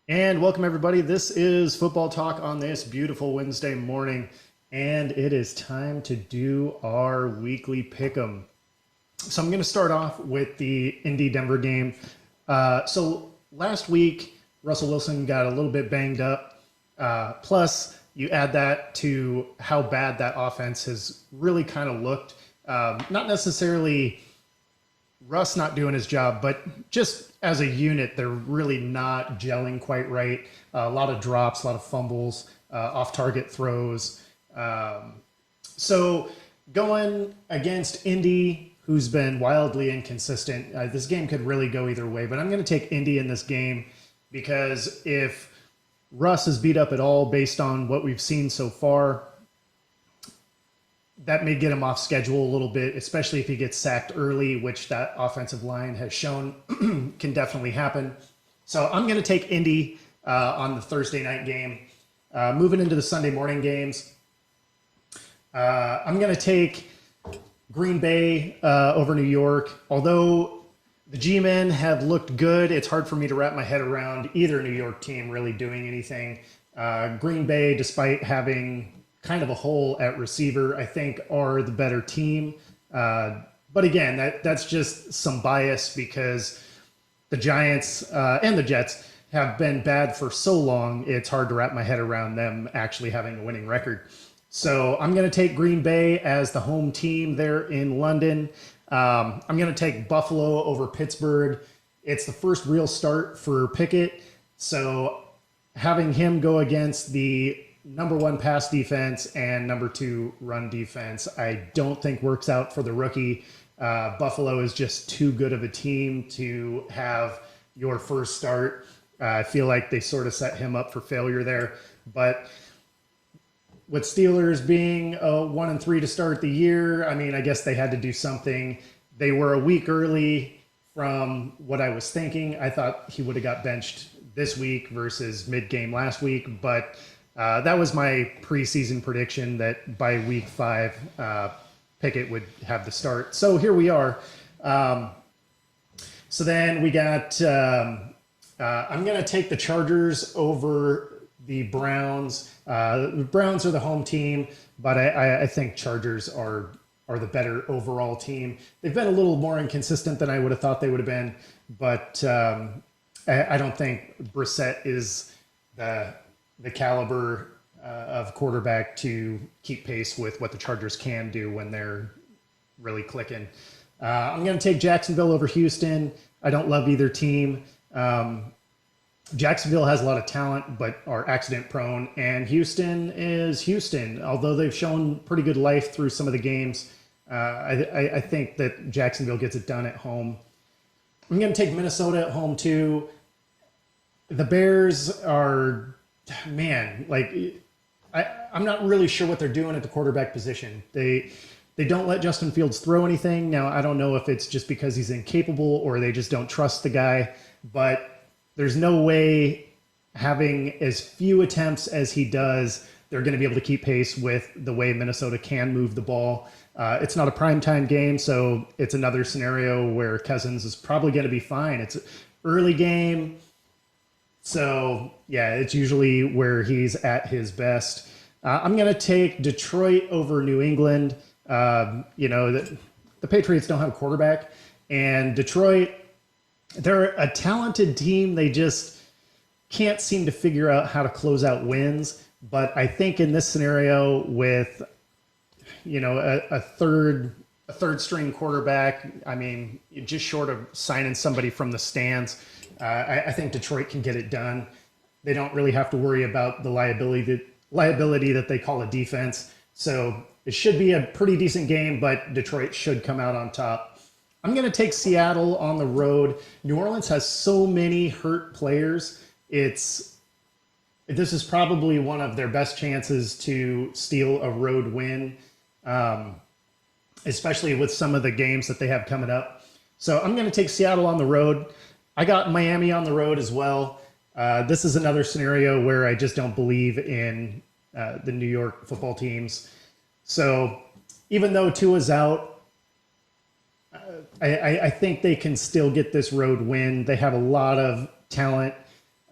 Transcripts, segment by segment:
And welcome, everybody. This is Football Talk on this beautiful Wednesday morning, and it is time to do our weekly pick'em. So I'm going to start off with the Indy Denver game. So last week, Russell Wilson got a little bit banged up. Plus, you add that to how bad that offense has really kind of looked. Not necessarily Russ not doing his job, but just as a unit, they're really not gelling quite right. A lot of drops, a lot of fumbles, off target throws. So going against Indy, who's been wildly inconsistent, this game could really go either way. But I'm going to take Indy in this game because if Russ is beat up at all based on what we've seen so far, that may get him off schedule a little bit, especially if he gets sacked early, which that offensive line has shown can definitely happen. So I'm going to take Indy on the Thursday night game. Moving into the Sunday morning games, I'm going to take Green Bay over New York. Although the G-men have looked good, it's hard for me to wrap my head around either New York team really doing anything. Green Bay, despite having kind of a hole at receiver, I think are the better team. But again, that's just some bias because the Giants and the Jets have been bad for so long, it's hard to wrap my head around them actually having a winning record. So I'm going to take Green Bay as the home team there in London. I'm going to take Buffalo over Pittsburgh. It's the first real start for Pickett. So having him go against the number one pass defense and number two run defense, I don't think works out for the rookie. Buffalo is just too good of a team to have your first start. I feel like they sort of set him up for failure there. But with Steelers being 1-3 to start the year, I mean, I guess they had to do something. They were a week early from what I was thinking. I thought he would have got benched this week versus mid-game last week, but that was my preseason prediction that by week 5, Pickett would have the start. So here we are. So then we got, I'm going to take the Chargers over the Browns. The Browns are the home team, but I think Chargers are the better overall team. They've been a little more inconsistent than I would have thought they would have been, but I don't think Brissett is the caliber of quarterback to keep pace with what the Chargers can do when they're really clicking. I'm going to take Jacksonville over Houston. I don't love either team. Jacksonville has a lot of talent, but are accident prone, and Houston is Houston. Although they've shown pretty good life through some of the games, I think that Jacksonville gets it done at home. I'm going to take Minnesota at home too. The Bears are, man, like I'm not really sure what they're doing at the quarterback position. They don't let Justin Fields throw anything. Now, I don't know if it's just because he's incapable or they just don't trust the guy, but there's no way having as few attempts as he does, they're going to be able to keep pace with the way Minnesota can move the ball. It's not a primetime game, so it's another scenario where Cousins is probably going to be fine. It's an early game. So, yeah, it's usually where he's at his best. I'm going to take Detroit over New England. The Patriots don't have a quarterback. And Detroit, they're a talented team. They just can't seem to figure out how to close out wins. But I think in this scenario with, a third string quarterback, I mean, just short of signing somebody from the stands, I think Detroit can get it done. They don't really have to worry about the liability that they call a defense. So it should be a pretty decent game, but Detroit should come out on top. I'm going to take Seattle on the road. New Orleans has so many hurt players. This is probably one of their best chances to steal a road win, especially with some of the games that they have coming up. So I'm going to take Seattle on the road. I got Miami on the road as well. This is another scenario where I just don't believe in the New York football teams. So even though Tua's out, I think they can still get this road win. They have a lot of talent.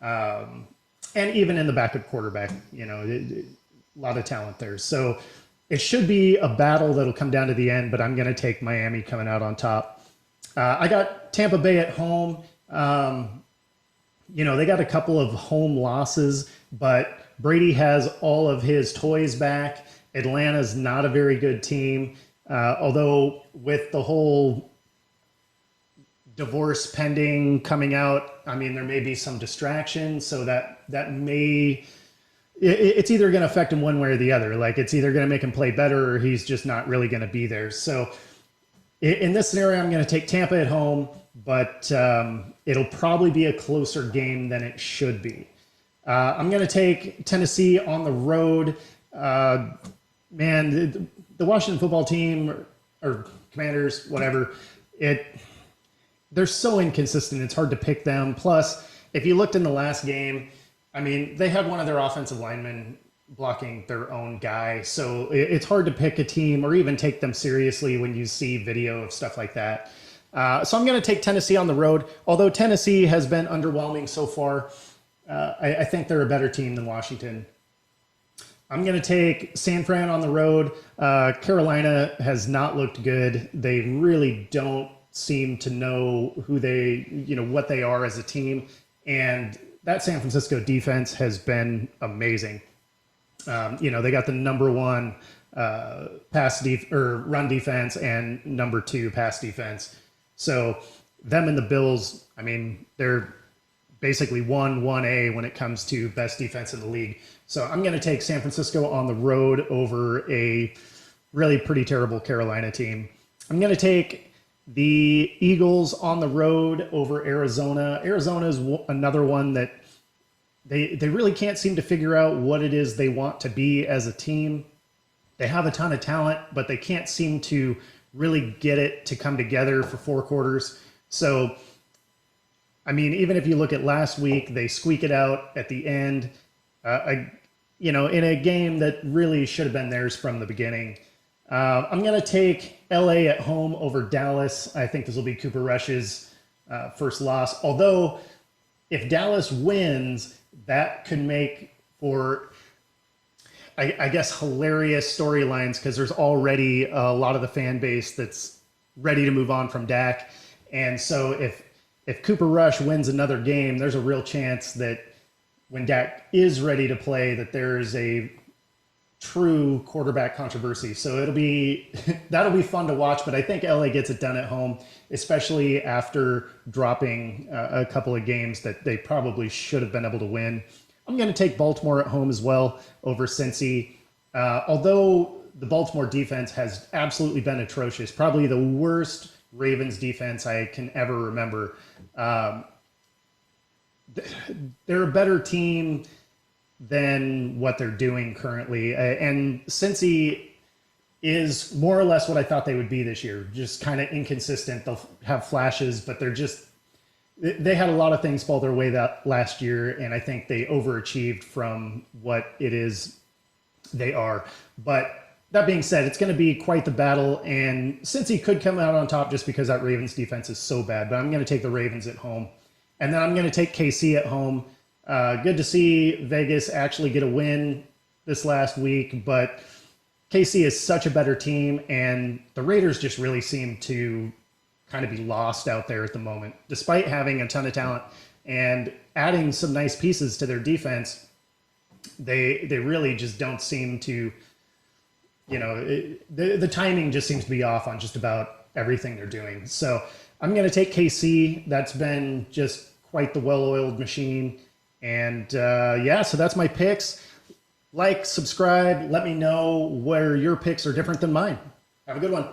And even in the backup quarterback, a lot of talent there. So it should be a battle that'll come down to the end, but I'm going to take Miami coming out on top. I got Tampa Bay at home. They got a couple of home losses, but Brady has all of his toys back. Atlanta's not a very good team. Although with the whole divorce pending coming out, I mean, there may be some distraction, so that may, it's either going to affect him one way or the other. Like, it's either going to make him play better or he's just not really going to be there. So in this scenario, I'm going to take Tampa at home, but it'll probably be a closer game than it should be. I'm going to take Tennessee on the road. Man, the Washington football team or Commanders, whatever, they're so inconsistent. It's hard to pick them. Plus, if you looked in the last game, I mean, they had one of their offensive linemen blocking their own guy. So it's hard to pick a team or even take them seriously when you see video of stuff like that. So I'm going to take Tennessee on the road. Although Tennessee has been underwhelming so far, I think they're a better team than Washington. I'm going to take San Fran on the road. Carolina has not looked good. They really don't seem to know who what they are as a team. And that San Francisco defense has been amazing. They got the number one run defense and number two pass defense. So them and the Bills, I mean, they're basically 1A when it comes to best defense in the league. So I'm going to take San Francisco on the road over a really pretty terrible Carolina team. I'm going to take the Eagles on the road over Arizona. Arizona is another one that they really can't seem to figure out what it is they want to be as a team. They have a ton of talent, but they can't seem to really get it to come together for 4 quarters. So, I mean, even if you look at last week, they squeak it out at the end, in a game that really should have been theirs from the beginning. I'm going to take LA at home over Dallas. I think this will be Cooper Rush's first loss. Although, if Dallas wins, that could make for, I guess, hilarious storylines because there's already a lot of the fan base that's ready to move on from Dak. And so if Cooper Rush wins another game, there's a real chance that when Dak is ready to play, that there's a true quarterback controversy. So that'll be fun to watch, but I think LA gets it done at home, especially after dropping a couple of games that they probably should have been able to win. I'm going to take Baltimore at home as well over Cincy. Although the Baltimore defense has absolutely been atrocious, probably the worst Ravens defense I can ever remember. They're a better team than what they're doing currently. And Cincy is more or less what I thought they would be this year. Just kind of inconsistent. They'll have flashes, but they had a lot of things fall their way that last year, and I think they overachieved from what it is they are. But that being said, it's going to be quite the battle, and Cincy could come out on top just because that Ravens defense is so bad, but I'm going to take the Ravens at home. And then I'm going to take KC at home. Good to see Vegas actually get a win this last week, but KC is such a better team, and the Raiders just really seem to kind of be lost out there at the moment. Despite having a ton of talent and adding some nice pieces to their defense, they really just don't seem to, the timing just seems to be off on just about everything they're doing. So I'm going to take KC. That's been just quite the well-oiled machine. And so that's my picks. Like, subscribe, let me know where your picks are different than mine. Have a good one.